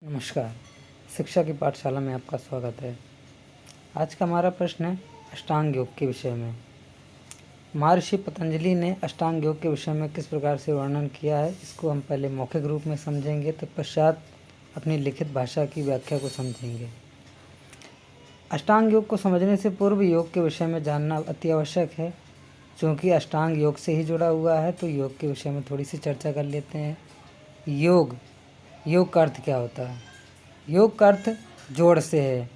नमस्कार। शिक्षा की पाठशाला में आपका स्वागत है। आज का हमारा प्रश्न है अष्टांग योग के विषय में। महर्षि पतंजलि ने अष्टांग योग के विषय में किस प्रकार से वर्णन किया है, इसको हम पहले मौखिक रूप में समझेंगे, तत्पश्चात अपनी लिखित भाषा की व्याख्या को समझेंगे। अष्टांग योग को समझने से पूर्व योग के विषय में जानना अति आवश्यक है। चूँकि अष्टांग योग से ही जुड़ा हुआ है तो योग के विषय में थोड़ी सी चर्चा कर लेते हैं। योग का अर्थ क्या होता है? योग का अर्थ जोड़ से है,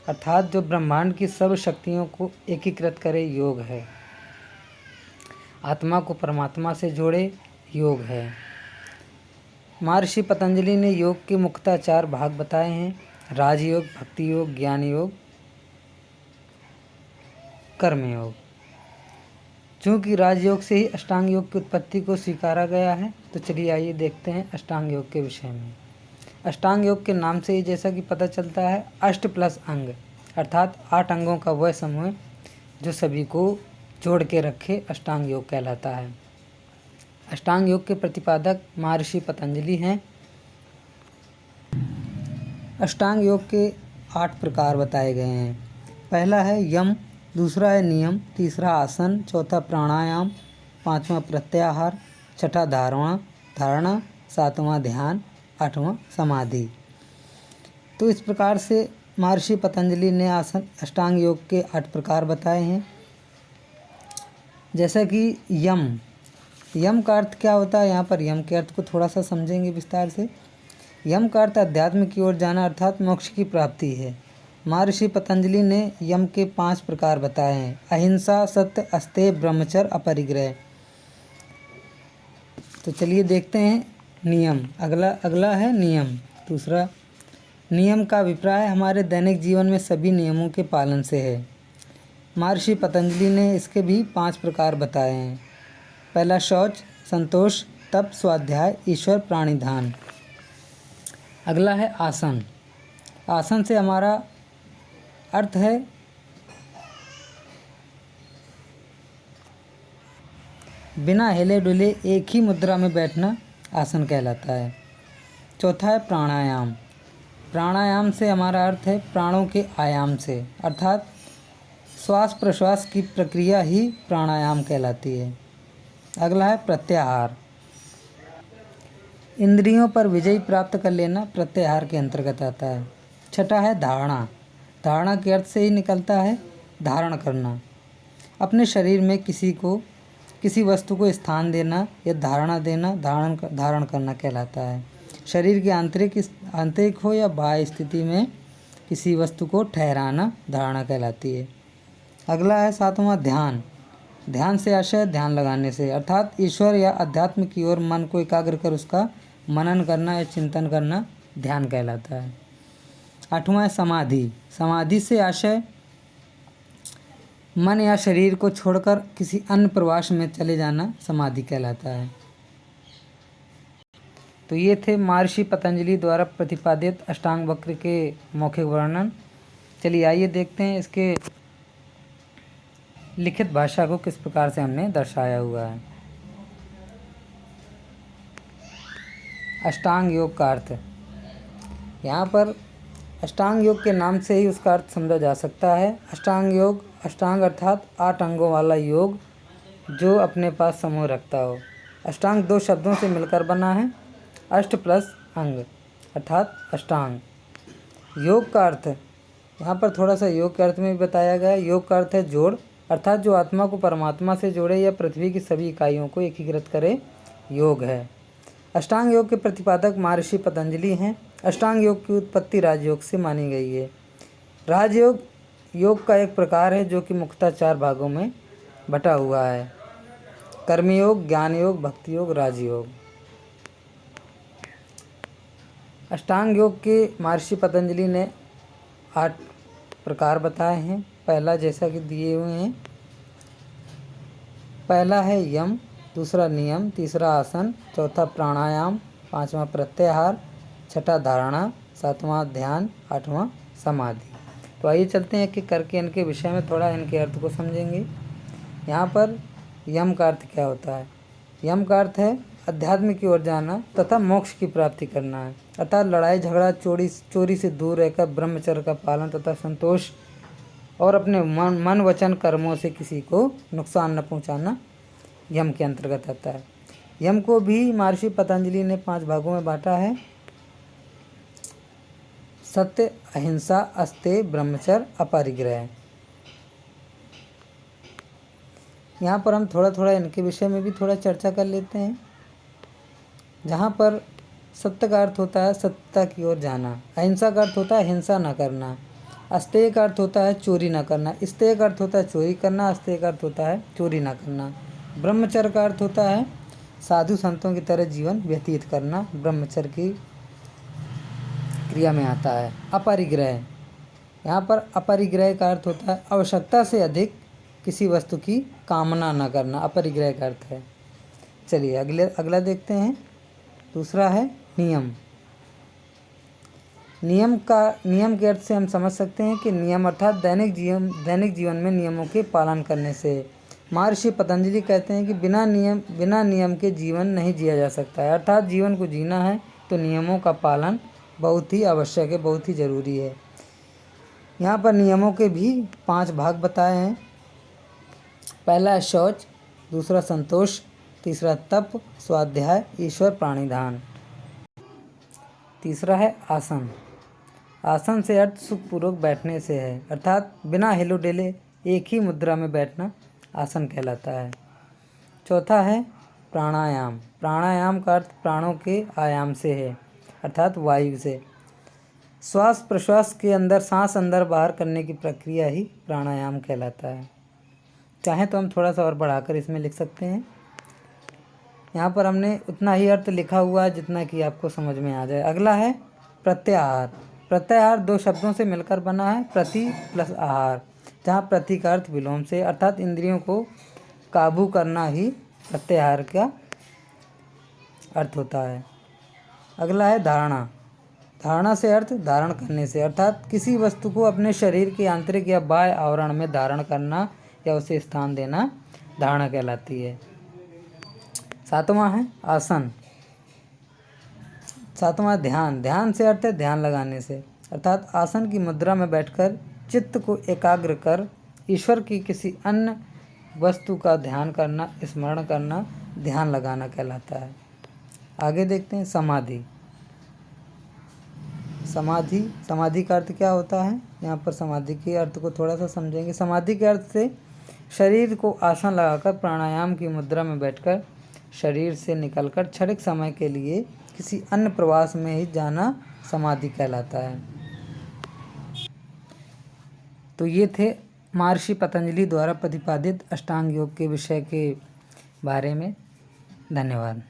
अर्थात जो ब्रह्मांड की सब शक्तियों को एकीकृत करे योग है। आत्मा को परमात्मा से जोड़े योग है। महर्षि पतंजलि ने योग के मुख्यतः 4 भाग बताए हैं: राजयोग, भक्ति योग, ज्ञान योग, कर्म योग। चूँकि राजयोग से ही अष्टांग योग की उत्पत्ति को स्वीकारा गया है तो चलिए आइए देखते हैं अष्टांग योग के विषय में। अष्टांग योग के नाम से ही जैसा कि पता चलता है, अष्ट प्लस अंग अर्थात 8 अंगों का वह समूह जो सभी को जोड़ के रखे अष्टांग योग कहलाता है। अष्टांग योग के प्रतिपादक महर्षि पतंजलि हैं। अष्टांग योग के 8 प्रकार बताए गए हैं। पहला है यम, दूसरा है नियम, तीसरा आसन, चौथा प्राणायाम, पांचवा प्रत्याहार, छठा धारणा, सातवां ध्यान, आठवां समाधि। तो इस प्रकार से महर्षि पतंजलि ने अष्टांग योग के 8 प्रकार बताए हैं। जैसा कि यम का अर्थ क्या होता है, यहाँ पर यम के अर्थ को थोड़ा सा समझेंगे विस्तार से। यम का अर्थ अध्यात्म की ओर जाना अर्थात मोक्ष की प्राप्ति है। महर्षि पतंजलि ने यम के 5 प्रकार बताए हैं: अहिंसा, सत्य, अस्तेय, ब्रह्मचर्य, अपरिग्रह। तो चलिए देखते हैं नियम। अगला है नियम। दूसरा, नियम का अभिप्राय हमारे दैनिक जीवन में सभी नियमों के पालन से है। महर्षि पतंजलि ने इसके भी 5 प्रकार बताए हैं। पहला शौच, संतोष, तप, स्वाध्याय, ईश्वर प्राणिधान। अगला है आसन। आसन से हमारा अर्थ है बिना हिले डुले एक ही मुद्रा में बैठना आसन कहलाता है। चौथा है प्राणायाम। प्राणायाम से हमारा अर्थ है प्राणों के आयाम से, अर्थात श्वास प्रश्वास की प्रक्रिया ही प्राणायाम कहलाती है। अगला है प्रत्याहार। इंद्रियों पर विजय प्राप्त कर लेना प्रत्याहार के अंतर्गत आता है। छठा है धारणा। धारणा के अर्थ से ही निकलता है धारण करना। अपने शरीर में किसी वस्तु को स्थान देना या धारणा देना धारण करना कहलाता है। शरीर के आंतरिक हो या बाह्य स्थिति में किसी वस्तु को ठहराना धारणा कहलाती है। अगला है 7वां ध्यान। ध्यान से आशय ध्यान लगाने से, अर्थात ईश्वर या अध्यात्म की ओर मन को एकाग्र कर उसका मनन करना या चिंतन करना ध्यान कहलाता है। 8वां है समाधि। समाधि से आशय मन या शरीर को छोड़कर किसी अन्य प्रवास में चले जाना समाधि कहलाता है। तो ये थे महर्षि पतंजलि द्वारा प्रतिपादित अष्टांग वक्र के मौखिक वर्णन। चलिए आइए देखते हैं इसके लिखित भाषा को किस प्रकार से हमने दर्शाया हुआ है। अष्टांग योग का अर्थ, यहाँ पर अष्टांग योग के नाम से ही उसका अर्थ समझा जा सकता है। अष्टांग अर्थात 8 अंगों वाला योग जो अपने पास समूह रखता हो। अष्टांग 2 शब्दों से मिलकर बना है, अष्ट प्लस अंग अर्थात अष्टांग। योग का अर्थ, यहाँ पर थोड़ा सा योग के अर्थ में भी बताया गया है। योग का अर्थ है जोड़, अर्थात जो आत्मा को परमात्मा से जोड़े या पृथ्वी की सभी इकाइयों को एकीकृत करे योग है। अष्टांग योग के प्रतिपादक महर्षि पतंजलि हैं। अष्टांग योग की उत्पत्ति राजयोग से मानी गई है। राजयोग योग का एक प्रकार है जो कि मुख्यतः 4 भागों में बटा हुआ है: कर्मयोग, ज्ञान योग, भक्ति योग, राजयोग। अष्टांग योग के महर्षि पतंजलि ने 8 प्रकार बताए हैं। पहला जैसा कि दिए हुए हैं, पहला है यम, दूसरा नियम, तीसरा आसन, चौथा प्राणायाम, 5वां प्रत्याहार, छठा धारणा, 7वां ध्यान, 8वां समाधि। तो आइए चलते हैं कि करके इनके विषय में थोड़ा इनके अर्थ को समझेंगे। यहाँ पर यम का अर्थ क्या होता है? यम का अर्थ है अध्यात्म की ओर जाना तथा मोक्ष की प्राप्ति करना है। अर्थात लड़ाई झगड़ा चोरी से दूर रहकर ब्रह्मचर्य का पालन तथा संतोष और अपने मन वचन कर्मों से किसी को नुकसान न पहुंचाना यम के अंतर्गत आता है। यम को भी महर्षि पतंजलि ने 5 भागों में बांटा है। सत्य, अहिंसा, अस्तेय, ब्रह्मचर्य, अपरिग्रह। यहाँ पर हम थोड़ा थोड़ा इनके विषय में भी थोड़ा चर्चा कर लेते हैं। जहाँ पर सत्य का अर्थ होता है सत्यता की ओर जाना, अहिंसा का अर्थ होता है हिंसा न करना, अस्तेय का अर्थ होता है चोरी न करना, स्तेय का अर्थ होता है चोरी करना, अस्तेय का अर्थ होता है चोरी न करना, ब्रह्मचर्य का अर्थ होता है साधु संतों की तरह जीवन व्यतीत करना, ब्रह्मचर्य की क्रिया में आता है। अपरिग्रह, यहाँ पर अपरिग्रह का अर्थ होता है आवश्यकता से अधिक किसी वस्तु की कामना न करना, अपरिग्रह का अर्थ है। चलिए अगला देखते हैं। दूसरा है नियम। नियम के अर्थ से हम समझ सकते हैं कि नियम अर्थात दैनिक जीवन में नियमों के पालन करने से। महर्षि पतंजलि कहते हैं कि बिना नियम के जीवन नहीं जिया जा सकता है। अर्थात जीवन को जीना है तो नियमों का पालन बहुत ही आवश्यक है, बहुत ही ज़रूरी है। यहाँ पर नियमों के भी 5 भाग बताए हैं। पहला है शौच, दूसरा संतोष, तीसरा तप, स्वाध्याय, ईश्वर प्राणिधान। तीसरा है आसन। आसन से अर्थ सुखपूर्वक बैठने से है, अर्थात बिना हिलो डुले एक ही मुद्रा में बैठना आसन कहलाता है। चौथा है प्राणायाम। प्राणायाम का अर्थ प्राणों के आयाम से है, अर्थात वायु से। श्वास प्रश्वास के अंदर सांस अंदर बाहर करने की प्रक्रिया ही प्राणायाम कहलाता है। चाहें तो हम थोड़ा सा और बढ़ाकर इसमें लिख सकते हैं। यहाँ पर हमने उतना ही अर्थ लिखा हुआ है जितना कि आपको समझ में आ जाए। अगला है प्रत्याहार। प्रत्याहार 2 शब्दों से मिलकर बना है, प्रति प्लस आहार, जहाँ प्रति का अर्थ विलोम से, अर्थात इंद्रियों को काबू करना ही प्रत्याहार का अर्थ होता है। अगला है धारणा। धारणा से अर्थ धारण करने से, अर्थात किसी वस्तु को अपने शरीर के आंतरिक या बाह्य आवरण में धारण करना या उसे स्थान देना धारणा कहलाती है। 7वां है आसन। 7वां ध्यान। ध्यान से अर्थ है ध्यान लगाने से, अर्थात आसन की मुद्रा में बैठकर चित्त को एकाग्र कर ईश्वर की किसी अन्य वस्तु का ध्यान करना, स्मरण करना, ध्यान लगाना कहलाता है। आगे देखते हैं समाधि। समाधि का अर्थ क्या होता है? यहाँ पर समाधि के अर्थ को थोड़ा सा समझेंगे। समाधि के अर्थ से शरीर को आसन लगाकर प्राणायाम की मुद्रा में बैठकर शरीर से निकलकर क्षणिक समय के लिए किसी अन्य प्रवास में ही जाना समाधि कहलाता है। तो ये थे महर्षि पतंजलि द्वारा प्रतिपादित अष्टांग योग के विषय के बारे में। धन्यवाद।